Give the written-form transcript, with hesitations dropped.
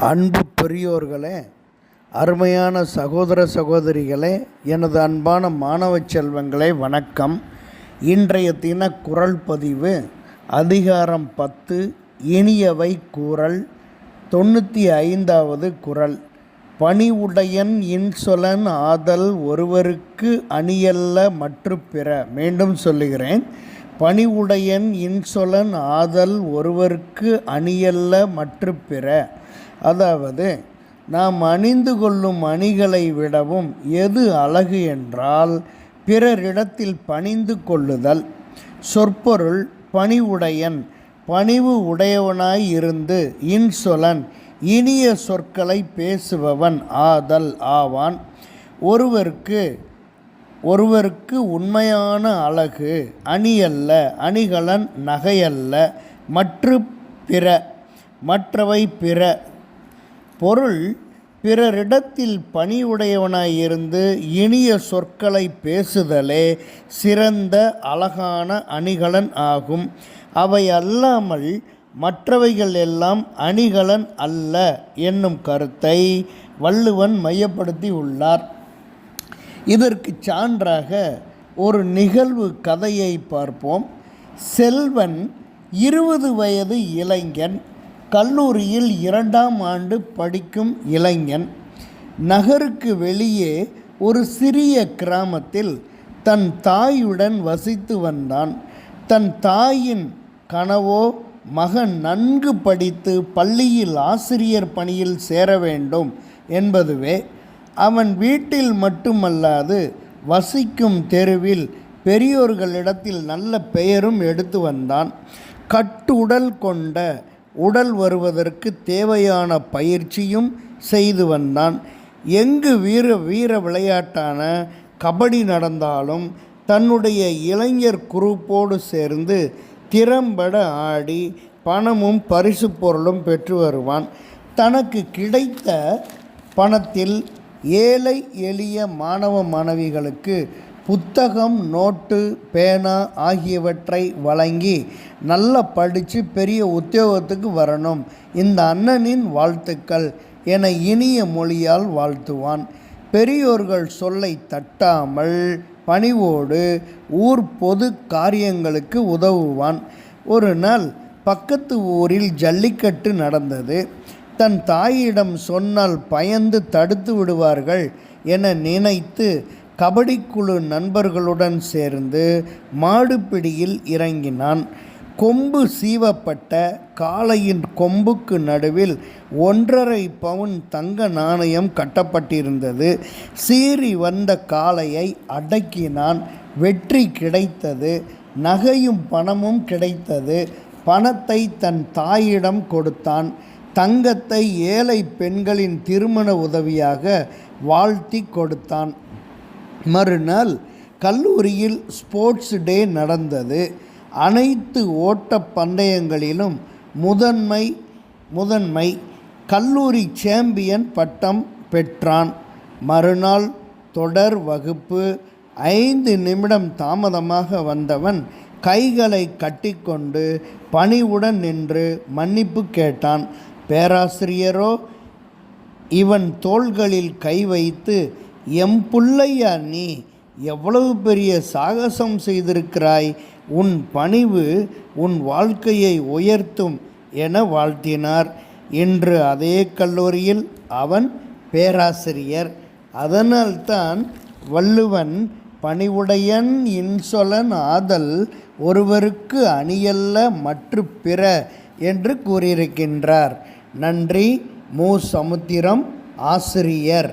அன்பு பெரியோர்களே, அருமையான சகோதர சகோதரிகளே, எனது அன்பான மாணவ செல்வங்களே, வணக்கம். இன்றைய தின குறள் பதிவு அதிகாரம் 10 இனியவை கூறல் 95வது குறள். பணிவுடையன் இன்சொலன் ஆதல் ஒருவருக்கு அணியல்ல மற்று பிற. மீண்டும் சொல்லுகிறேன். பணிவுடையன் இன்சொலன் ஆதல் ஒருவருக்கு அணியல்ல மற்று பிற. அதாவது, நாம் அணிந்து கொள்ளும் அணிகளை விடவும் எது அழகு என்றால் பிறரிடத்தில் பணிந்து கொள்ளுதல். சொற்பொருள்: பணிவுடையன், பணிவு உடையவனாய் இருந்து, இன்சொலன், இனிய சொற்களை பேசுபவன் ஆதல் ஆவான். ஒருவருக்கு உண்மையான அழகு அணியல்ல, அணிகலன், நகையல்ல, மற்றவை பிற. பொருள்: பிறரிடத்தில் பணிவுடையவனாயிருந்து இனிய சொற்களை பேசுதலே சிறந்த அழகான அணிகலன் ஆகும். அவை அல்லாமல் மற்றவைகள் எல்லாம் அணிகலன் அல்ல என்னும் கருத்தை வள்ளுவன் மையப்படுத்தி உள்ளார். இதற்கு சான்றாக ஒரு நிகழ்வு கதையை பார்ப்போம். செல்வன் 20 வயது இளைஞன், கல்லூரியில் 2ஆம் ஆண்டு படிக்கும் இளைஞன். நகருக்கு வெளியே ஒரு சிறிய கிராமத்தில் தன் தாயுடன் வசித்து வந்தான். தன் தாயின் கனவோ மகன் நன்கு படித்து பள்ளியில் ஆசிரியர் பணியில் சேர வேண்டும் என்பதுவே. அவன் வீட்டில் மட்டுமல்லாது வசிக்கும் தெருவில் பெரியோர்களிடத்தில் நல்ல பெயரும் எடுத்து வந்தான். கட்டுடல் கொண்ட உடல் வருவதற்கு தேவையான பயிற்சியும் செய்து வந்தான். எங்கு வீர விளையாட்டான கபடி நடந்தாலும் தன்னுடைய இளைஞர் குரூப்போடு சேர்ந்து திறம்பட ஆடி பணமும் பரிசு பொருளும் பெற்று வருவான். தனக்கு கிடைத்த பணத்தில் ஏழை எளிய மாணவ மாணவிகளுக்கு புத்தகம், நோட்டு, பேனா ஆகியவற்றை வழங்கி நல்லா படித்து பெரிய உத்தியோகத்துக்கு வரணும், இந்த அண்ணனின் வாழ்த்துக்கள் என இனிய மொழியால் வாழ்த்துவான். பெரியோர்கள் சொல்லை தட்டாமல் பணிவோடு ஊர் பொது காரியங்களுக்கு உதவுவான். ஒரு நாள் பக்கத்து ஊரில் ஜல்லிக்கட்டு நடந்தது. தன் தாயிடம் சொன்னால் பயந்து தடுத்து விடுவார்கள் என நினைத்து கபடிக்குழு நண்பர்களுடன் சேர்ந்து மாடுபிடியில் இறங்கினான். கொம்பு சீவப்பட்ட காளையின் கொம்புக்கு நடுவில் 1.5 பவுன் தங்க நாணயம் கட்டப்பட்டிருந்தது. சீறி வந்த காளையை அடக்கினான். வெற்றி கிடைத்தது. நகையும் பணமும் கிடைத்தது. பணத்தை தன் தாயிடம் கொடுத்தான். தங்கத்தை ஏழை பெண்களின் திருமண உதவியாக வாழ்த்தி கொடுத்தான். மறுநாள் கல்லூரியில் ஸ்போர்ட்ஸ் டே நடந்தது. அனைத்து ஓட்ட பந்தயங்களிலும் முதன்மை கல்லூரி சாம்பியன் பட்டம் பெற்றான். மறுநாள் தொடர் வகுப்பு. 5 நிமிடம் தாமதமாக வந்தவன் கைகளை கட்டிக்கொண்டு பணிவுடன் நின்று மன்னிப்பு கேட்டான். பேராசிரியரோ இவன் தோள்களில் கை வைத்து, எம் புள்ளையா, நீ எவ்வளவு பெரிய சாகசம் செய்திருக்கிறாய், உன் பணிவு உன் வாழ்க்கையை உயர்த்தும் என வாழ்த்தினார். இன்று அதே கல்லூரியில் அவன் பேராசிரியர். அதனால்தான் வள்ளுவன் பணிவுடையன் இன்சொலன் ஆதல் ஒருவருக்கு அணியல்ல மற்று பிற என்று கூறியிருக்கின்றார். நன்றி. மு. சமுத்திரம், ஆசிரியர்.